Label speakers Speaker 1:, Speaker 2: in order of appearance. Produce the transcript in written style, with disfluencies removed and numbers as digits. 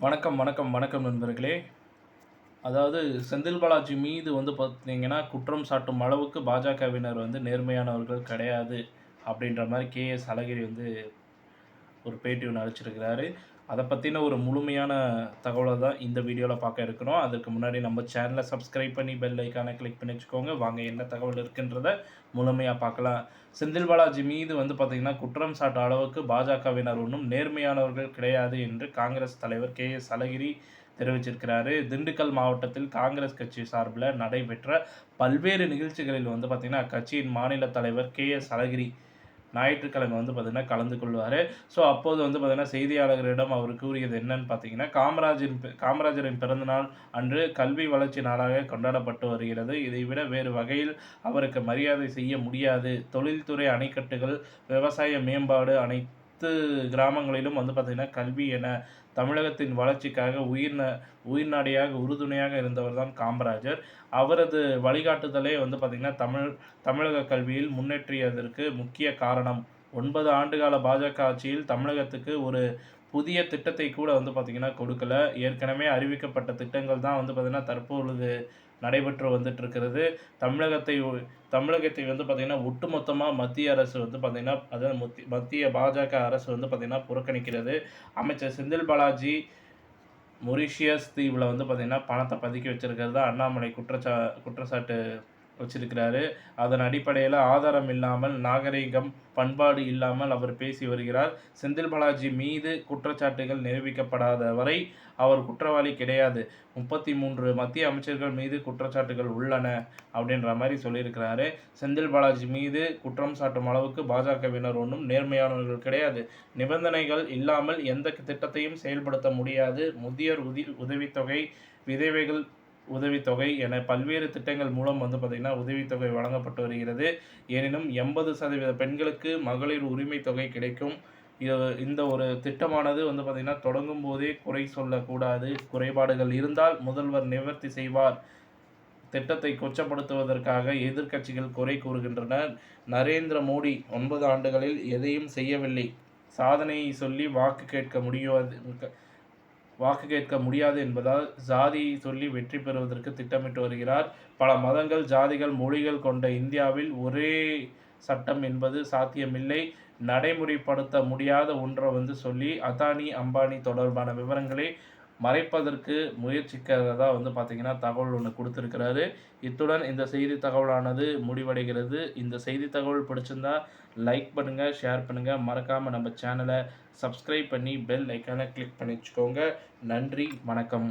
Speaker 1: வணக்கம், வணக்கம், வணக்கம் நண்பர்களே. அதாவது செந்தில் பாலாஜி மீது பார்த்தீங்கன்னா, குற்றம் சாட்டும் அளவுக்கு பாஜகவினர் நேர்மையானவர்கள் கிடையாது. அப்படின்ற மாரி கே.எஸ். அழகிரி ஒரு பேட்டி ஒண்ணு அளிச்சிருக்கிறாரு. அத பத்தின ஒரு முழுமையான தகவல தான் இந்த வீடியோல பார்க்க இருக்கிறோம். அதுக்கு முன்னாடி நம்ம சேனல சப்ஸ்கிரைப் பண்ணி பெல் ஐகான கிளிக் பண்ணி வச்சுக்கோங்க. வாங்க என்ன தகவல் இருக்குன்றத முழுமையா பார்க்கலாம். செந்தில் பாலாஜி மீது பார்த்தீங்கன்னா, குற்றம் சாட்டும் அளவுக்கு பாஜகவினர் ஒண்ணும் நேர்மையானவர்கள் கிடையாது என்று காங்கிரஸ் தலைவர் கே.எஸ். அழகிரி தெரிவிச்சிருக்கிறாரு. திண்டுக்கல் மாவட்டத்தில் காங்கிரஸ் கட்சி சார்பில நடைபெற்ற பல்வேறு நிகழ்ச்சிகளில் பார்த்தீங்கன்னா, அக்கட்சியின் மாநில தலைவர் கே.எஸ். அழகிரி ஞாயிற்றுக்கிழமை பார்த்தீங்கன்னா கலந்து கொள்வாரு. ஸோ அப்போது பார்த்தீங்கன்னா, செய்தியாளர்களிடம் அவர் கூறியது என்னன்னு பார்த்தீங்கன்னா, காமராஜரின் பிறந்தநாள் அன்று கல்வி வளர்ச்சி நாளாக கொண்டாடப்பட்டு வருகிறது. இதைவிட வேறு வகையில் அவருக்கு மரியாதை செய்ய முடியாது. தொழில்துறை அணைக்கட்டுகள், விவசாய மேம்பாடு அனைத்து கிராமங்களிலும் பார்த்தீங்கன்னா, கல்வி என தமிழகத்தின் வளர்ச்சிக்காக உயிர்நாடியாக உறுதுணையாக இருந்தவர் தான் காமராஜர். அவரது வழிகாட்டுதலே பார்த்தீங்கன்னா, தமிழக கல்வியில் முன்னேற்றியதற்கு முக்கிய காரணம். 9 ஆண்டுகால பாஜக ஆட்சியில் தமிழகத்துக்கு ஒரு புதிய திட்டத்தை கூட பார்த்தீங்கன்னா கொடுக்கல. ஏற்கனவே அறிவிக்கப்பட்ட திட்டங்கள் தான் பார்த்தீங்கன்னா, தற்பொழுது நடைபெற்று வந்துட்டுருக்கிறது. தமிழகத்தை பார்த்தீங்கன்னா, ஒட்டுமொத்தமா மத்திய அரசு பார்த்தீங்கன்னா, அதாவது மத்திய பாஜக அரசு பார்த்தீங்கன்னா புறக்கணிக்கிறது. அமைச்சர் செந்தில் பாலாஜி மொரீஷியஸ் தீவுல பார்த்தீங்கன்னா, பணத்த பதுக்கி வச்சிருக்கிறதா அண்ணாமலை குற்றச்சாட்டு வச்சிருக்கிறாரு. அதன் அடிப்படையில ஆதாரம் இல்லாமல், நாகரீகம், பண்பாடு இல்லாமல் அவர் பேசி வருகிறார். செந்தில் பாலாஜி மீது குற்றச்சாட்டுகள் நிரூபிக்கப்படாத வரை அவர் குற்றவாளி கிடையாது. 33 மத்திய அமைச்சர்கள் மீது குற்றச்சாட்டுகள் உள்ளன அப்படின்ற மாரி சொல்லியிருக்கிறாரு. செந்தில் பாலாஜி மீது குற்றம் சாட்டும் அளவுக்கு பாஜகவினர் ஒண்ணும் நேர்மையானவர்கள் கிடையாது. நிபந்தனைகள் இல்லாமல் எந்த திட்டத்தையும் செயல்படுத்த முடியாது. முதியோர் உதவித்தொகை, விதவைகள் உதவித்தொகை என பல்வேறு திட்டங்கள் மூலம் பார்த்தீங்கன்னா, உதவித்தொகை வழங்கப்பட்டு வருகிறது. எனினும் 80% பெண்களுக்கு மகளிர் உரிமை தொகை கிடைக்கும். இந்த ஒரு திட்டமானது பார்த்தீங்கன்னா, தொடங்கும் போதே குறை சொல்லக்கூடாது. குறைபாடுகள் இருந்தால் முதல்வர் நிவர்த்தி செய்வார். திட்டத்தை கொச்சப்படுத்துவதற்காக எதிர்க்கட்சிகள் குறை கூறுகின்றனர். நரேந்திர மோடி 9 ஆண்டுகளில் எதையும் செய்யவில்லை. சாதனையை சொல்லி வாக்கு கேட்க முடியாது என்பதால் ஜாதியை சொல்லி வெற்றி பெறுவதற்கு திட்டமிட்டு வருகிறார். பல மதங்கள், ஜாதிகள், மொழிகள் கொண்ட இந்தியாவில் ஒரே சட்டம் என்பது சாத்தியமில்லை. நடைமுறைப்படுத்த முடியாத ஒன்றை சொல்லி அதானி, அம்பானி தொடர்பான விவரங்களை மறைப்பதற்கு முயற்சிக்கிறதா பார்த்தீங்கன்னா, தகவல் ஒண்ணு குடுத்திருக்கிறாரு. இத்துடன் இந்த செய்தி தகவலானது முடிவடைகிறது. இந்த செய்தி தகவல் பிடிச்சிருந்தா லைக் பண்ணுங்க, ஷேர் பண்ணுங்க. மறக்காம நம்ம சேனல சப்ஸ்கிரைப் பண்ணி பெல் ஐகான கிளிக் பண்ணி வச்சுக்கோங்க. நன்றி, வணக்கம்.